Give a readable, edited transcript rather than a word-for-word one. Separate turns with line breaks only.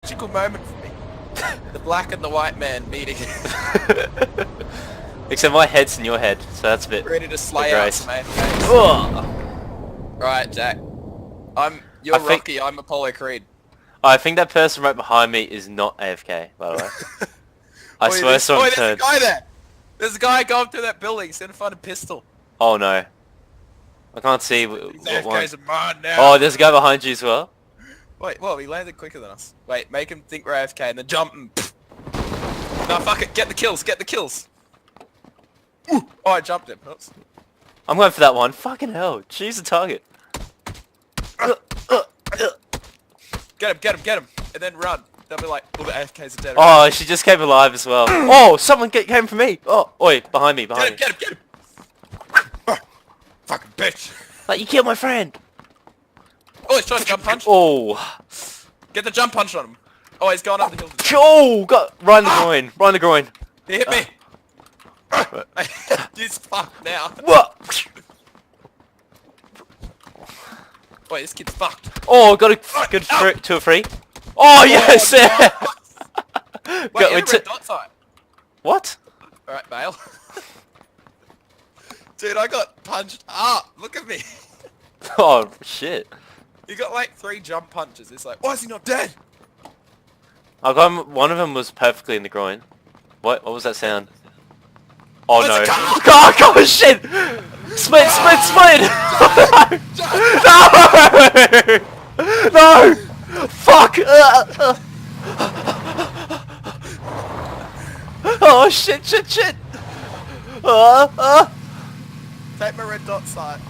magical moment for me. The black and the white man meeting.
Except my head's in your head, so that's a bit...
Ready to slay out some AFKs.
Oh.
Right, Jack. You're Rocky, I'm Apollo Creed.
I think that person right behind me is not AFK, by the way. I swear I saw him turn.
There's a guy there! There's a guy going through that building, he's gonna find a pistol.
Oh no. I can't see
These
what one.
AFKs are mine now.
Oh, there's a guy behind you as well.
Wait, whoa, he landed quicker than us. Wait, make him think we're AFK and then jump and... No, fuck it, get the kills, get the kills! Ooh. Oh, I jumped him, oops.
I'm going for that one. Fucking hell, choose the target.
Get him, and then run. They'll be like, all the AFKs are dead.
Oh, she just came alive as well. Oh, someone came for me. Oh, oi, behind me, behind me.
Get him! Fucking bitch!
Like, you killed my friend.
Oh, he's trying to jump punch.
Oh.
Get the jump punch on him. Oh, he's going up the hill.
Oh, got right in the groin. Right in the groin.
He hit me. He's fucked now.
What?
Wait, this kid's fucked.
Oh, got a good 2 or 3. Oh, yes!
Wait, you have a red dot sight.
What?
Alright, bail. Dude, I got punched up. Look at me.
Oh, shit.
You got like 3 jump punches. It's like, why is he not dead?
I got him, one of them was perfectly in the groin. What was that sound? Oh no. Oh shit! Split! No! No! Fuck! Oh shit!
Take my red dot sight.